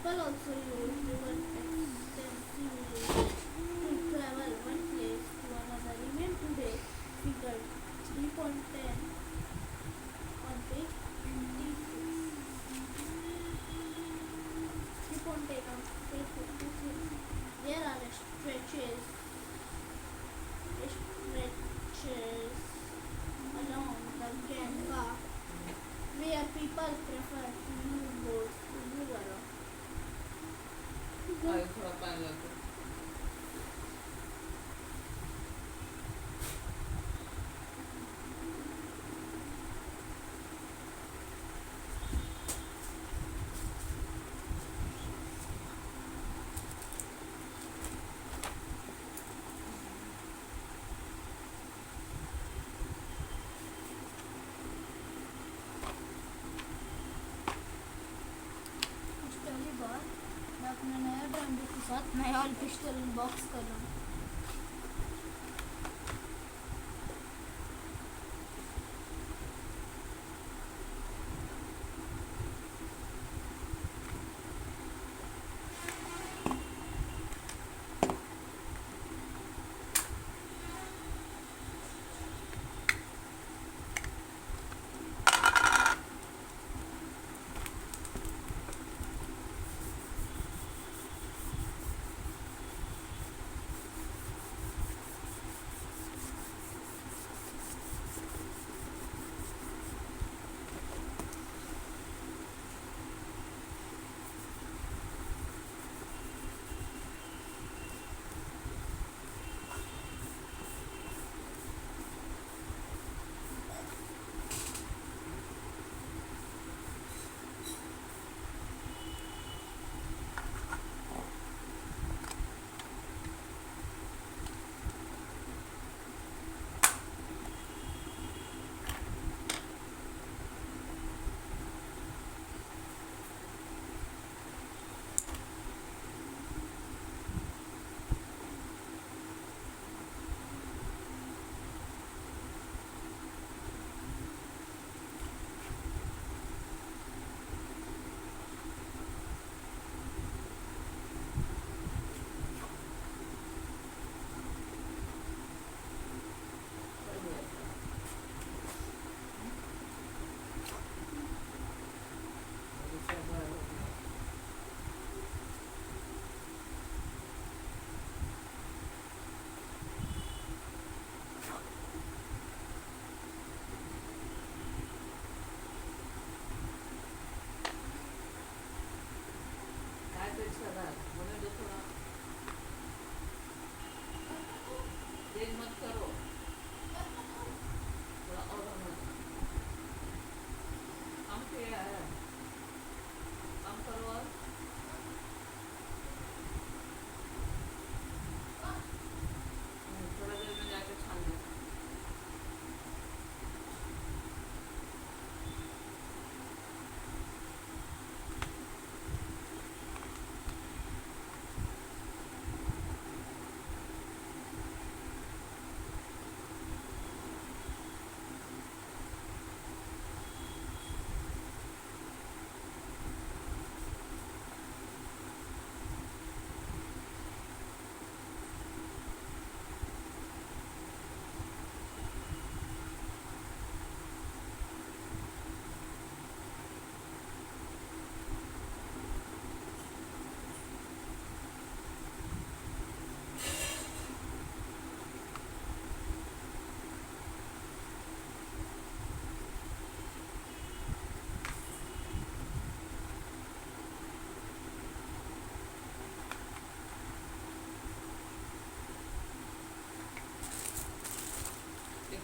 People also use river extensively to travel one place to another. Even today, figure 3.10 on page 56. 3.10 on page 56. There are stretches along the Ganga where people prefer to use boats to move around. आगे थोड़ा पानी लगता है। पहली बार मैं अपने नया brand के साथ नया पिस्टल अनबॉक्स कर रहा हूँ। मत करो, थोड़ा और काम किया है, काम करो और थोड़ा देर में जाके छान दो।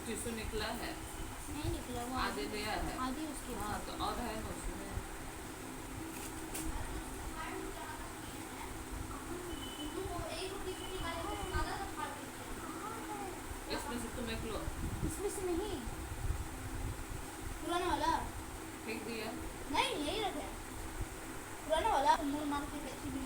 टिश्यू निकला है? नहीं निकला, वो आधे दिया है, आधी उसकी। हाँ तो और है ना उसमें। इसमें से तुम एक लो। इसमें से नहीं, पुराना वाला फेंक दिया? नहीं, यही रखे पुराना वाला। मुंह मार के कैसी भी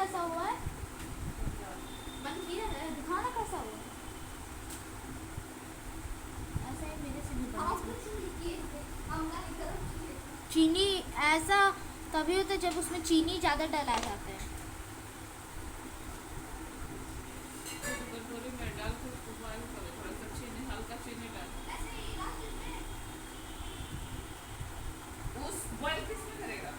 कैसा हुआ है? बंद किया है, दिखाना कैसा हुआ है। ऐसा ही मेरे से भी बना। चीनी ऐसा तभी होता है जब उसमें चीनी ज़्यादा डलाया जाता है। कटोरी में डाल के उसको बॉइल करो, थोड़ा सा चीनी, हल्का चीनी डाल। उस बॉइल किसमें करेगा?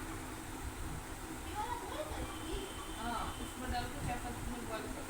हाँ, उसमें डाल के चाय पत्ती में बॉइल करो।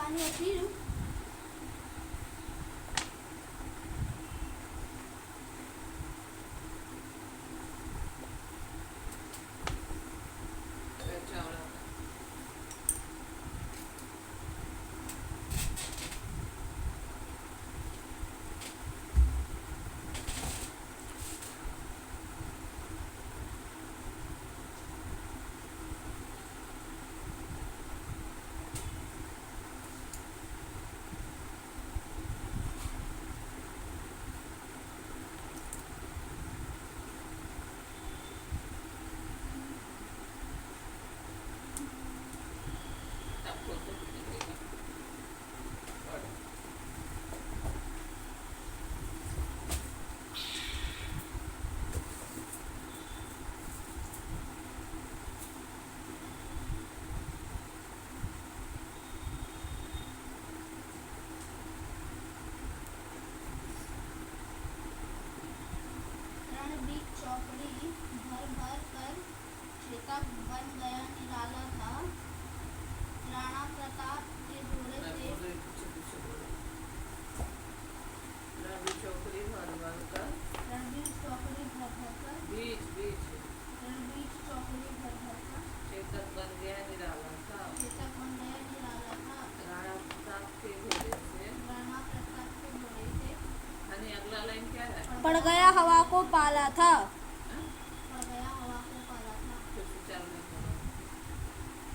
पानी है फिर चावड़ा तब तो निकलेगा और रणबीर चौकड़ी भर भर कर चेतक बन गया निराला था। राणा प्रताप के घोड़े मैं से बोल रही पीछे बोल रवि चौकड़ी भर भर कर रणबीर चौकड़ी भर भर कर बीच बीच रणबीर चौकड़ी भर भर कर चेतक बन गया निराला था। चेतक बन गया निराला था। राणा प्रताप के घोड़े से राणा प्रताप के घोड़े से हनी अगला लाइन क्या है? पड़ गया हवा को पाला था। हाँ? पड़ गया हवा को पाला था। फिर से चार लाइन बोलो।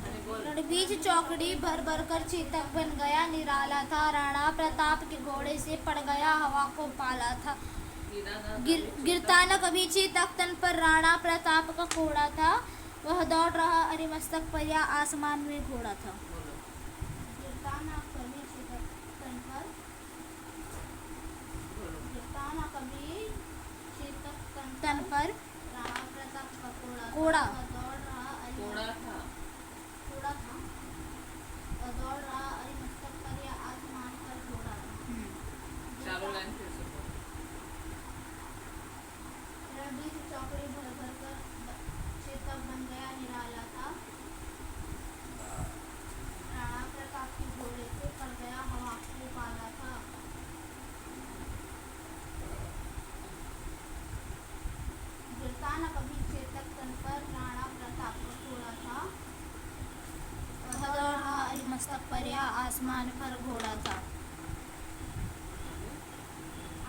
हनी बोल रणबीर चौकड़ी भर भर कर चेतक बन गया निराला था। राणा प्रताप के घोड़े से पड़ गया हवा को पाला था। गिरा ना गिरता न कभी चेतक तन पर राणा प्रताप का घोड़ा था। वह दौड़ रहा अरे मस्तक पर या आसमान में घोड़ा था। बोलो गिरता ना कभी चेतक तन पर बोलो गिरता ना कभी चेतक तन तन पर पर राणा प्रताप का घोड़ा घोड़ा। वह दौड़ रहा अरे घोड़ा था घोड़ा था। वह दौड़ रहा अरे मस्तक पर या आसमान पर घोड़ा था। चारों लाइन फिर से बोलो। रणबीर चौकड़ी भर भर कर चेतक बन गया निराला था। राणा प्रताप के घोड़े से पड़ गया हवा को पाला था। गिरता न कभी चेतक तन पर राणा प्रताप का घोड़ा था। वह दौड़ रहा अरे मस्तक पर या आसमान पर घोड़ा था।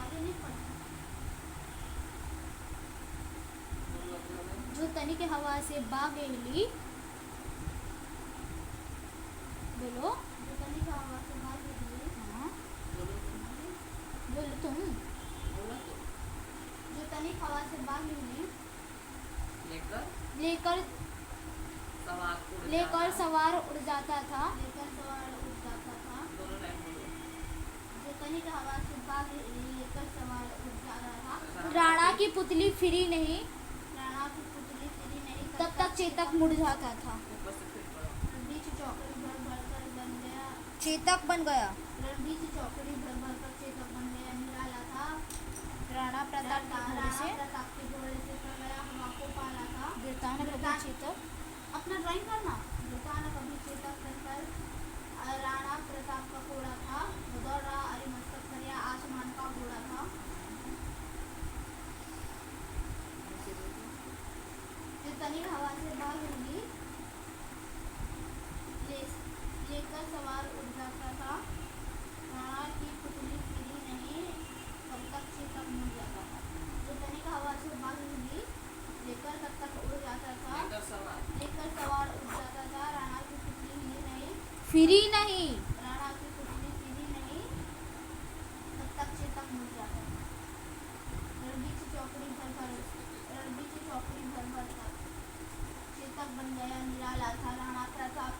आगे नहीं पढ़ा। बोलो अगला लाइन। जो तनिक हवा से बाग ली बोलो। जो तनिक हवा से बाहर निकली हाँ बोलो तुम बोलो तुम। बोला तो जो तनिक हवा से बाहर निकली लेकर लेकर सवार को उड़ लेकर जाता। सवार उड़ जाता था। लेकर सवार उड़ जाता था। दोनों लाइन बोलो। जो तनिक हवा से बाहर लेकर सवार उड़ जा रहा था। राणा की पुतली फिरी नहीं राणा की पुतली तेरी नहीं तब तक चेतक मुड़ जाता था। ऊपर से फिर पढ़ो। रणबीर चौकड़ी भर भर कर बन गया चेतक बन गया रणबीर चौकड़ी भर भर कर चेतक बन गया निराला था। राणा प्रताप के घोड़े से राणा प्रताप के घोड़े से पड़ गया हवा को पाला था। गिरता न कभी चेतक अपना ड्राइंग करना। गिरता न कभी चेतक तन पर राणा प्रताप का घोड़ा था। वो दौड़ रहा अरे मस्तक पर या आसमान का घोड़ा था। जो तनिक हवा से बाहर निकली लेकर सवार उड़ जाता था। राणा की पुतली फिरी नहीं तब तक चेतक मुड़ जाता था। जो तनिक हवा से बाहर निकली लेकर तब तक उड़ जाता था। लेकर सवार उड़ जाता था। राणा की पुतली हिली नहीं फिरी नहीं राणा की पुतली फिरी नहीं तब तक चेतक मुड़ जाता था। रणबीर चौकड़ी भर भर कर चेतक बन गया निराला था। राणा प्रताप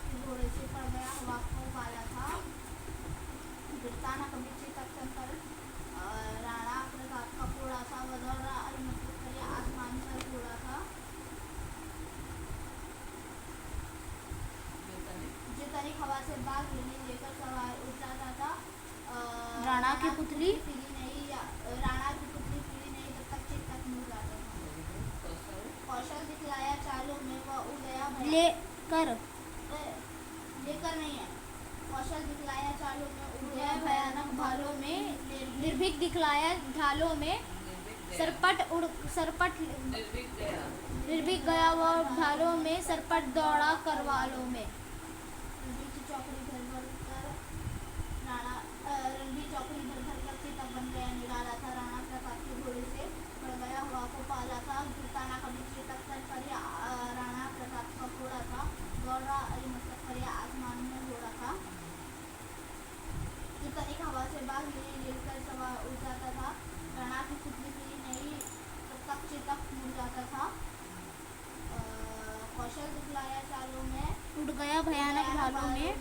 के घोड़े से पड़ गया हवा को पाला था। गिरता न कभी चेतक तन पर राणा प्रताप का घोड़ा था। वह दौड़ रहा अरे मस्तक पर या आसमान पर घोड़ा था। जो तनिक हवा से बाग लेकर सवार उड़ जाता था। राणा की पुतली फिरी नहीं राणा की पुतली फिरी नहीं तब तक चेतक मुड़ जाता था। कौशल दिखलाया चालों में वह उड़ गया लेकर उत्तर नहीं है। कौशल दिखलाया चालों में उड़ गया भयानक भालों में, निर्भीक दिखलाया ढालों में, सरपट निर्भीक गया वह ढालों में, सरपट दौड़ा करवालों में। रणबीर चौकड़ी भर भर कर चेतक बन गया निराला था, राणा प्रताप के घोड़े से पड़ गया हवा को पाला था, गिरता ना कभी चेतक सर पर या राणा प्रताप का घोड़ा था, दौड़ रहा अरिमस्तक पर या आसमान में घोड़ा था, जो तनिक हवा से बाग लेकर सवार उड़ जाता था, राणा की पुतली फिरी नहीं तब तक चेतक मुड़ जाता था। कौशल दिखलाया चालों में उड़ गया भयानक ढालों में,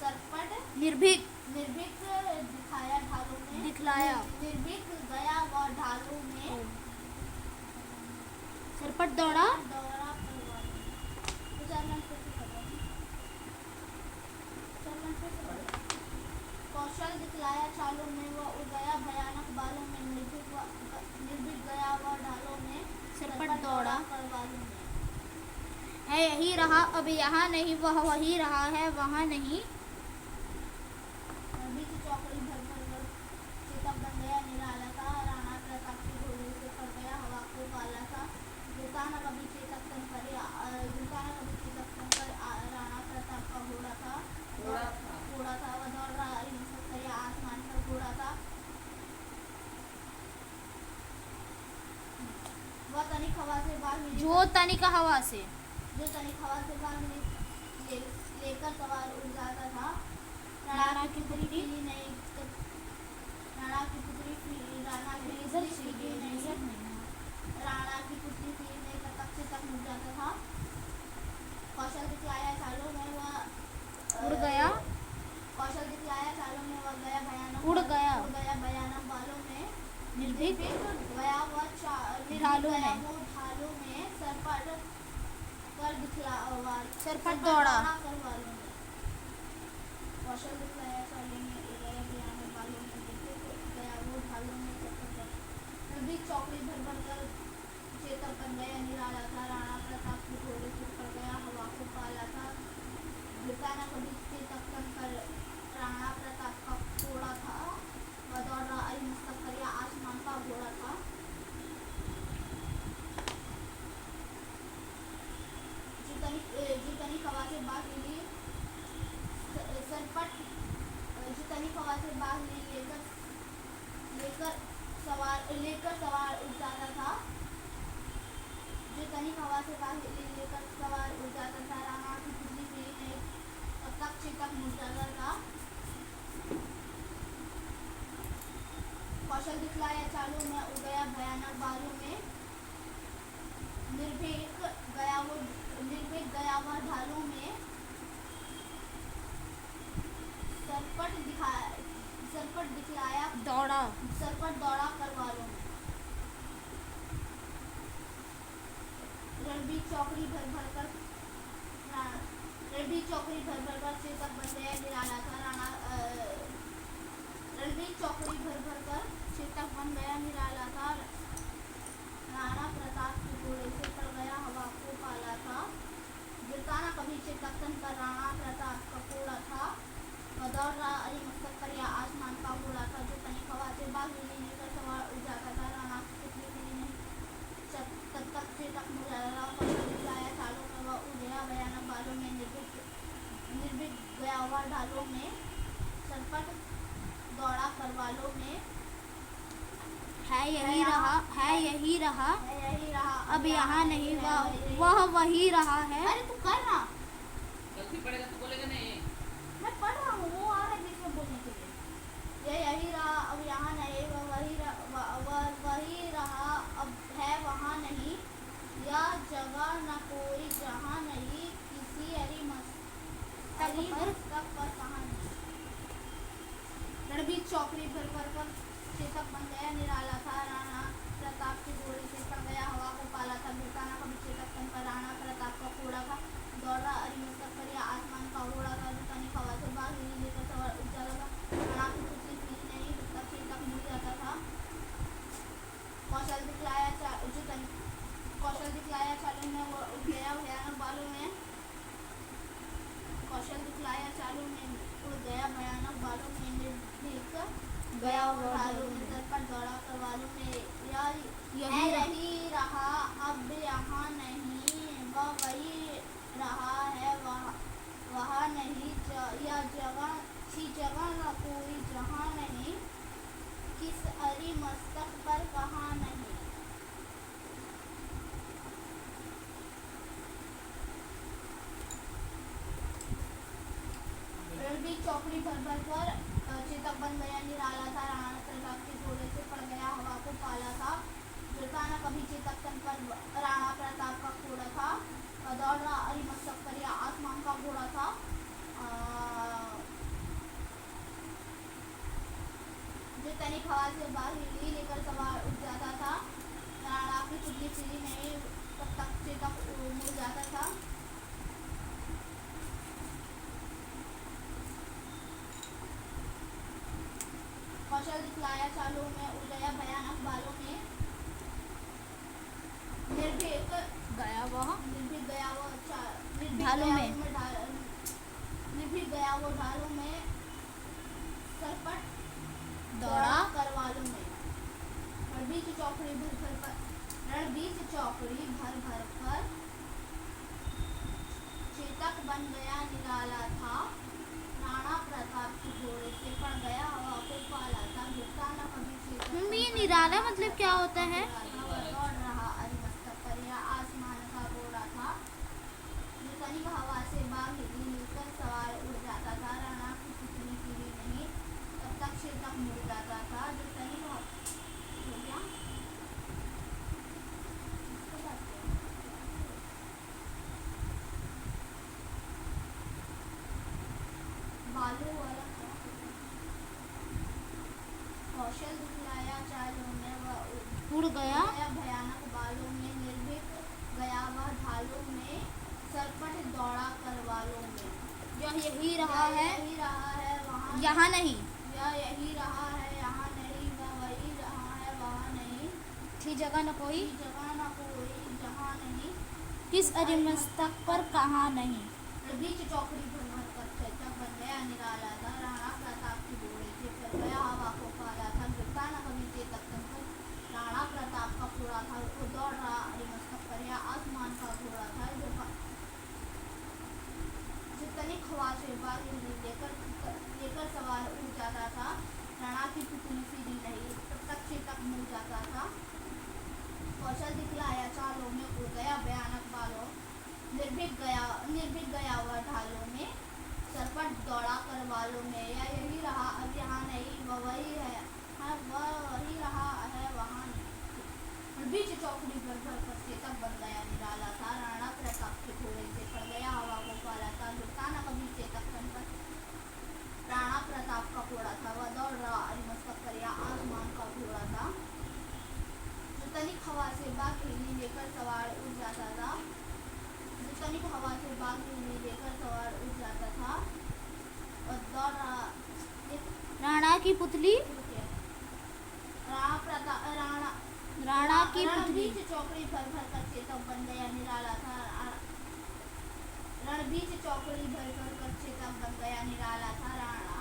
सरपट निर्भीक दिखाया ढालों में, दिखलाया निर्भीक गया वह ढालों में, सरपट दौड़ा दौड़ा करवालों में। तो 4 लाइन फिर से पढ़ो। 4 लाइन फिर से पढ़ो। कौशल दिखलाया चालों में वह उड़ गया भयानक बालों में, निर्भीक गया वह ढालों में, सरपट दौड़ा करवालों में। है यही रहा अब यहाँ नहीं, वह वही रहा है वहाँ नहीं। रणबीर चौकड़ी भर भर कर चेतक बन गया निराला था, राणा प्रताप के घोड़े से पड़ गया हवा को पाला था, गिरता न कभी चेतक तन पर राणा प्रताप का घोड़ा था, वह दौड़ रहा अरिमस्तक पर या आसमान पर घोड़ा था, वह तनिक हवा से बाग जो तनिक हवा से लेकर सवार उड़ जाता था, राणा की पुतली फिरी नहीं राणा की पुतली फिरी नहीं तब तक चेतक मुड़ जाता था। कौशल दिखलाया चालों में वह उड़ गया कौशल दिखलाया चालों में वह गया भयानक उड़ गया भयानक बालों में, निर्भीक गया वह ढालों में, ढालों में, सरपट दौड़ा करवालों में। कौशल दिखलाया चालों में उड़ गया भयानक बालों में, निर्भीक गया वो ढालों में, सरपट दौड़ा। रणबीर चौकड़ी भर भर कर चेतक बन गया निराला था, राणा प्रताप के घोड़े से पड़ गया हवा को पाला था, गिरता न कभी चेतक तन पर राणा प्रताप का घोड़ा था, वह दौड़ रहा अरिमस्तक पर या आसमान का घोड़ा था, जो तनिक हवा से बाग ली सरपट जो तनिक हवा से बाग लेकर सवार उड़ जाता था, जो तनिक हवा से बाग लेकर सवार उड़ जाता था, राणा की पुतली फिरी नहीं तब तक चेतक मुड़ जाता था। कौशल दिखलाया चालों में उड़ गया भयानक बालों में, निर्भीक गया वह ढालों में, सरपट दिखलाया सरपट दौड़ा करवालों में। रणबीर चौकड़ी भर भर कर चेतक बन गया निराला था, रणबीर चौकड़ी भर भर कर चेतक बन गया निराला था, राणा प्रताप के घोड़े से पड़ गया हवा को पाला था, गिरता न कभी चेतक तन पर राणा प्रताप का घोड़ा था, वह दौड़ रहा अरिमस्तक पर या आसमान का घोड़ा था, जो तनिक हवा से बाग लेकर सवार उड़ जाता था, राणा की पुतली फिरी नहीं तब तक चेतक मुड़ जाता था। कौशल दिखलाया चालों में वह उड़ गया भयानक बालों में, निर्भीक गया वह ढालों में, सरपट दौड़ा करवालों में। है यही रहा अब यहाँ नहीं, वह वही रहा है। अरे तू कर ना, गलती पड़ेगा तो बोलेगा नहीं। मैं पढ़ रहा हूँ, वो आ रहा है बीच में बोलने के लिए। यही रहा अब यहाँ नहीं, वह वही रहा अब है वहाँ नहीं, या जगह न कोई जहाँ नहीं, किसी अरिमस्तक पर कहाँ नहीं। रणबीर चौकड़ी भर भर कर चेतक बन गया निराला था, राणा प्रताप के घोड़े से पड़ गया हवा को पाला था, गिरता न कभी चेतक तन पर राणा प्रताप का घोड़ा था, दौड़ रहा अरिमस्तक पर या आसमान का घोड़ा था, जो तनिक हवा से बाग लेकर सवार उड़ जाता था, राणा की पुतली फिरी नहीं तब तक चेतक मुड़ जाता था। कौशल दिखलाया चालों में वो उड़ गया भयानक बालों में, कौशल दिखलाया चालों में उड़ गया भयानक बालों में निर्भीक गया वो वो ढालों में ढालों सर पर दौड़ा कर वालों में यही यही रहा अब यहाँ नहीं वह वही रहा है वहाँ नहीं यह जगह सी जगह न कोई जहाँ नहीं किस अरी मस्तक पर कहाँ नहीं। रणबीर चौकड़ी भर भर कर चेतक बन गया निराला था राणा प्रताप के घोड़े से पड़ गया हवा को पाला था गिरता न कभी चेतक तन पर राणा प्रताप का घोड़ा था दौड़ रहा अरी मस्तक पर या आसमान का घोड़ा था जो तनिक हवा से बाहर हिली लेकर सवार उठ जाता था राणा की चुटकी सीधी नहीं तब तक चेतक मुड़ जाता था। कौशल दिखलाया चालों में उड़ गया भयानक बालों में निर्भीक गया वह निर्भीक गया वो ढालों में निर्भीक गया वो ढालों में सरपट दौड़ा करवालों में रणबीर की चौकड़ी भर भर कर चेतक बन गया निराला था राणा प्रताप के घोड़े से पड़ गया हवा को पाला था गिरता न कभी चेतक ये निराला मतलब क्या होता है? दौड़ रहा अरी मस्तक पर या आसमान का घोड़ा था जो तनिक हवा से बाग हिली लेकर सवार उड़ जाता था राणा की पुतली सीधी नहीं तब तक चेतक मुड़ जाता था जो तनिक हो गया बालों वाला कौशल दिखलाया चालों में वह उड़ गया भयानक बालों में निर्भीक गया वह ढालों में सरपट दौड़ा कर वालों में यही रहा है यही रहा है वहाँ यहाँ नहीं यही रहा है यहाँ नहीं वह वही रहा है वहाँ नहीं थी जगह न कोई कोई जगह न कोई जहाँ नहीं किस अरिमस्तक पर कहाँ नहीं। बीच चौकड़ी भर भर कर चेतक बन गया निराला था राणा प्रताप की घोड़े से फिर गया हवा को पाला था गिरता न कभी चेतक तन पर राणा प्रताप का घोड़ा था वो दौड़ रहा अरिमस्तक पर या आसमान का घोड़ा था जो तनिक हवा से बाग लेकर सवार उड़ जाता था राणा की पुतली सीधी नहीं तब तक चेतक मुड़ जाता था। कौशल दिखलाया चालों में उड़ गया भयानक बालों निर्भीक गया वह ढालों में सरपट दौड़ा कर वालों में यही रहा अब यहाँ नहीं वह वही रहा है वहाँ नहीं। बीच चौकड़ी भर भर कर चेतक बन गया निराला था राणा प्रताप के घोड़े से पड़ गया हवा को पाला था गिरता न कभी चेतक तन पर राणा प्रताप का घोड़ा था वह दौड़ रहा अरिमस्तक पर या आसमान का घोड़ा था जो तनिक हवा से बाग हिली लेकर सवार उड़ जाता था और दौड़ रहा राणा की पुतली राणा की पुतली चौकड़ी भर भर कर चेतक बन गया निराला था रणबीर चौकड़ी भर भर कर चेतक बन गया निराला था राणा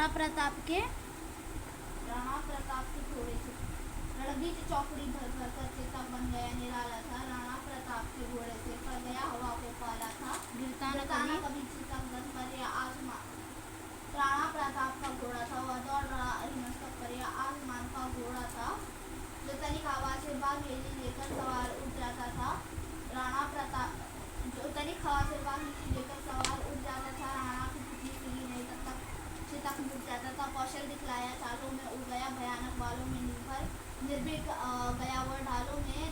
प्रताप के घोड़े से रणबीर चौकड़ी भर भर कर चेतक बन गया निराला था राणा प्रताप के घोड़े से पड़ गया हवा को पाला था गिरता न कभी चेतक बन पर या आसमान राणा प्रताप का घोड़ा था वह दौड़ रहा अरिमस्तक पर या आसमान का घोड़ा था जो तनिक हवा से बाग लेकर सवार उड़ जाता था राणा प्रताप जो तनिक हवा से बाग लेकर सवार उड़ जाता था राणा की पुतली सीधी नहीं तब तक चेतक मुड़ जाता था। कौशल दिखलाया चालों में उड़ गया भयानक बालों में निर्भीक गया वह ढालों में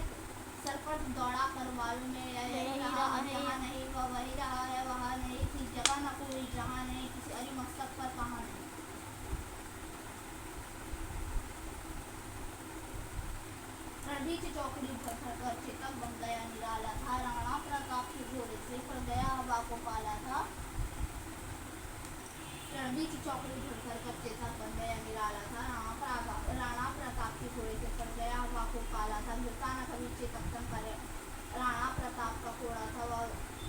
सरपट दौड़ा कर वालों में यही रहा है यहाँ नहीं वह वही रहा है वहाँ नहीं किसी जगह न कोई जहाँ नहीं किसी अरी मस्तक पर कहाँ नहीं। रणबीर चौकड़ी भर भर कर चेतक बन गया निराला था राणा प्रताप के घोड़े से पड़ गया हवा को पाला था रणबीर चौकड़ी भर भर कर चेतक बन गया निराला था राणा प्रताप के घोड़े से पड़ गया हवा को पाला था गिरता न कभी चेतक तन पर राणा प्रताप का घोड़ा था वह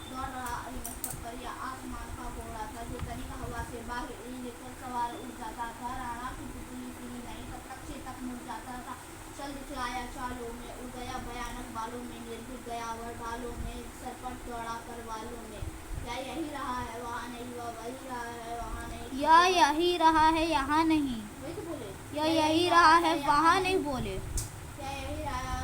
दौड़ रहा अरिमस्तक पर, या आसमान का घोड़ा था जो तनिक हवा से बाहर लेकर सवार उड़ जाता था। राणा की पुतली फिरी नहीं, तब तक चेतक मुड़ जाता था। चल दिखलाया चालों में, उड़ गया भयानक बालों में, निर्भीक गया वह ढालों में, सरपट दौड़ा कर वालों में। या यही रहा है वहाँ नहीं, वह वही रहा है वहाँ नहीं। या यही रहा है यहाँ नहीं, वही तो बोले, या यही रहा है वहाँ नहीं बोले। या यही रहा